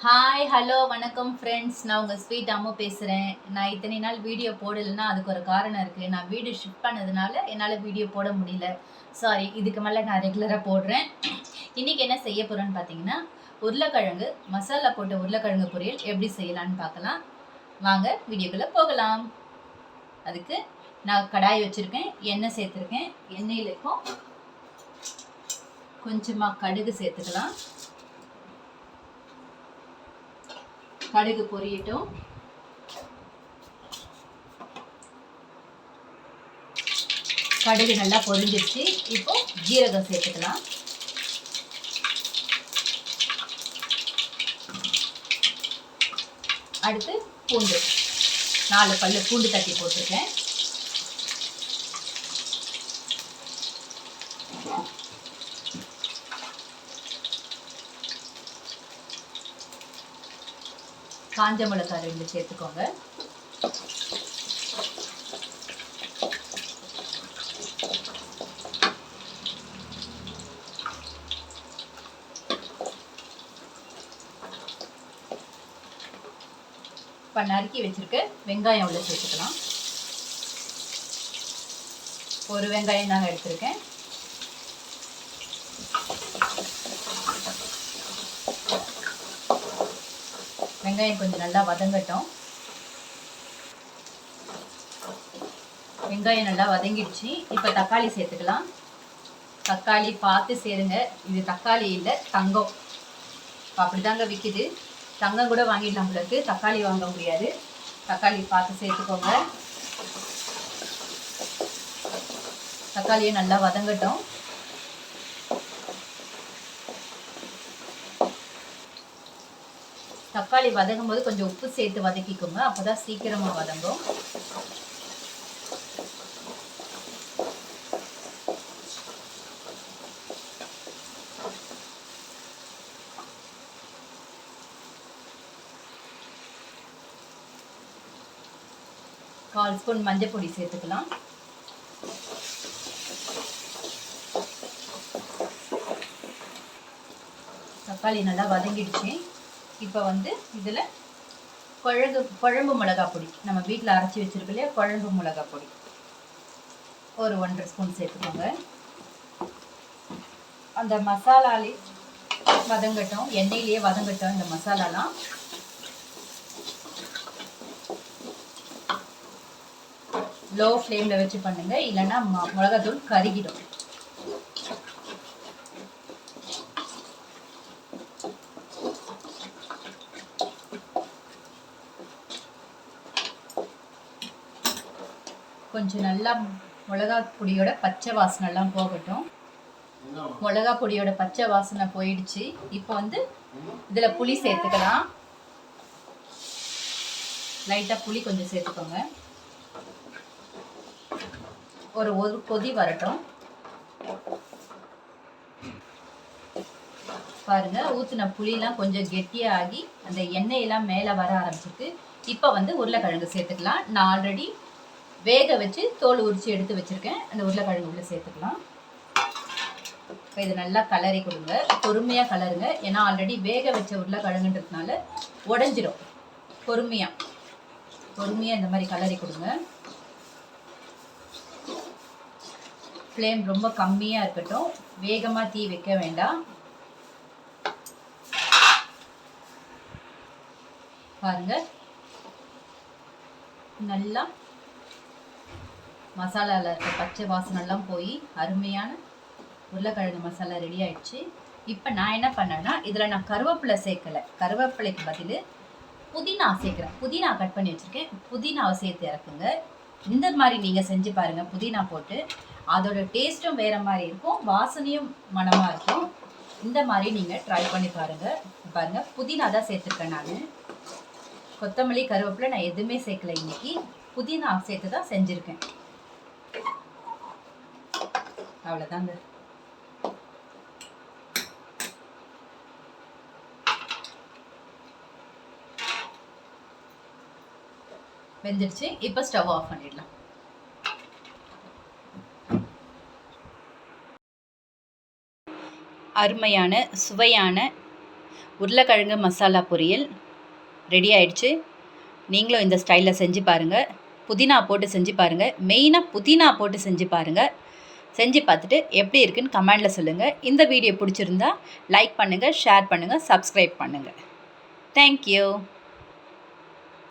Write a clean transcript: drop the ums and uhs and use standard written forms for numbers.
Hi hello வணக்கம் friends. நான் உங்கள் ஸ்வீட் அம்மு பேசுகிறேன். நான் இத்தனை நாள் வீடியோ போடலைன்னா அதுக்கு ஒரு காரணம் இருக்குது. நான் வீடு ஷிஃப்ட் பண்ணதுனால என்னால் வீடியோ போட முடியல. சாரி. இதுக்கு மேலே நான் ரெகுலராக போடுறேன். இன்றைக்கி என்ன செய்ய போகிறேன்னு பார்த்தீங்கன்னா, உருளைக்கிழங்கு மசாலா போட்ட உருளைக்கிழங்கு பொரியல் எப்படி செய்யலான்னு பார்க்கலாம். வாங்க வீடியோக்குள்ளே போகலாம். அதுக்கு நான் கடாய் வச்சுருக்கேன், எண்ணெய் சேர்த்துருக்கேன். எண்ணெயில் இருக்கும் கொஞ்சமாக கடுகு சேர்த்துக்கலாம். கடுகு பொரியட்டும். கடுகு நல்லா பொரிஞ்சிருச்சு. இப்போ ஜீரகம் சேர்த்துக்கலாம். அடுத்து பூண்டு, 4 பல்லு பூண்டு தட்டி போட்டிருக்கேன். காஞ்ச மிளகாய் 2 சேர்த்துக்கோங்க. இப்போ நறுக்கி வச்சிருக்க வெங்காயம் உள்ள சேர்த்துக்கலாம். ஒரு வெங்காயம் தாங்க எடுத்திருக்கேன். வெங்காயம் கொஞ்சம் நல்லா வதங்கட்டும். வெங்காயம் நல்லா வதங்கிடுச்சு. இப்போ தக்காளி சேர்த்துக்கலாம். தக்காளி பார்த்து சேருங்க. இது தக்காளி இல்லை, தங்கம். அப்படிதாங்க விற்கிது. தங்கம் கூட வாங்கிடலாம் உங்களுக்கு, தக்காளி வாங்க முடியாது. தக்காளி பார்த்து சேர்த்துக்கோங்க. தக்காளியை நல்லா வதங்கட்டும். தக்காளி வதங்கும் போது கொஞ்சம் உப்பு சேர்த்து வதக்கிக்கோங்க, அப்போதான் சீக்கிரமா வதங்கும். கால் ஸ்பூன் மஞ்சள் பொடி சேர்த்துக்கலாம். தக்காளி நல்லா வதங்கிடுச்சு. இப்போ இதில் குழம்பு மிளகாய் பொடி, நம்ம வீட்டில் அரைச்சி வச்சிருக்கோம் இல்லையா, குழம்பு மிளகாய் பொடி ஒரு 1.5 ஸ்பூன் சேர்த்துக்கோங்க. அந்த மசாலாலே வதங்கட்டும், எண்ணெயிலேயே வதங்கட்டும் இந்த மசாலாலாம். லோ ஃப்ளேமில் வச்சு பண்ணுங்க, இல்லைன்னா மிளகாத்தூள் கருகிடும். கொஞ்சம் நல்லா மிளகா பொடியோட பச்சை வாசனைலாம் போகட்டும். மிளகா பொடியோட பச்சை வாசனை போயிடுச்சு. இப்போ இதில் புளி சேர்த்துக்கலாம். லைட்டாக புளி கொஞ்சம் சேர்த்துக்கோங்க. ஒரு கொதி வரட்டும். பாருங்க, ஊற்றின புளிலாம் கொஞ்சம் கெட்டியாகி அந்த எண்ணெயெல்லாம் மேலே வர ஆரம்பிச்சிருக்கு. இப்போ உருளைக்கிழங்கு சேர்த்துக்கலாம். நான் ஆல்ரெடி வேக வச்சு தோல் உரிச்சு எடுத்து வச்சிருக்கேன். அந்த உருளைக்கிழங்கு உள்ள சேர்த்துக்கலாம். இப்போ இது நல்லா கலரி கொடுங்க, பொறுமையாக கலருங்க. ஏன்னா ஆல்ரெடி வேக வச்ச உருளைக்கிழங்குன்றதுனால உடஞ்சிரும். பொறுமையாக இந்த மாதிரி கலரி கொடுங்க. ஃப்ளேம் ரொம்ப கம்மியாக இருக்கட்டும், வேகமாக தீ வைக்க வேண்டாம். பாருங்க, நல்லா மசாலாவில் இருக்க பச்சை வாசனைலாம் போய் அருமையான உருளைக்கிழங்கு மசாலா ரெடி ஆயிடுச்சு. இப்போ நான் என்ன பண்ணேன்னா, இதில் நான் கருவேப்பிலை சேர்க்கலை. கருவேப்பிலைக்கு பதில் புதினா சேர்க்குறேன். புதினா கட் பண்ணி வச்சுருக்கேன். புதினாவை சேர்த்து இறக்குங்க. இந்த மாதிரி நீங்கள் செஞ்சு பாருங்கள். புதினா போட்டு அதோட டேஸ்ட்டும் வேறு மாதிரி இருக்கும், வாசனையும் மனமாக இருக்கும். இந்த மாதிரி நீங்கள் ட்ரை பண்ணி பாருங்கள். பாருங்கள், புதினா தான் சேர்த்துருக்கேன் நான். கொத்தமல்லி கருவேப்பிலை நான் எதுவுமே சேர்க்கல. இன்னைக்கு புதினா சேர்த்து தான் செஞ்சுருக்கேன். அவ்வளோதாங்க. வெந்துடுச்சு. இப்போ ஸ்டவ் ஆஃப் பண்ணிடலாம். அருமையான சுவையான உருளைக்கிழங்கு மசாலா பொரியல் ரெடி ஆயிடுச்சு. நீங்களும் இந்த ஸ்டைலில் செஞ்சு பாருங்கள். புதினா போட்டு செஞ்சு பாருங்கள். மெயினாக புதினா போட்டு செஞ்சு பாருங்கள். செஞ்சு பார்த்துட்டு எப்படி இருக்குன்னு கமெண்டில் சொல்லுங்கள். இந்த வீடியோ பிடிச்சிருந்தா லைக் பண்ணுங்கள், ஷேர் பண்ணுங்கள், சப்ஸ்கிரைப் பண்ணுங்கள். தேங்க்யூ.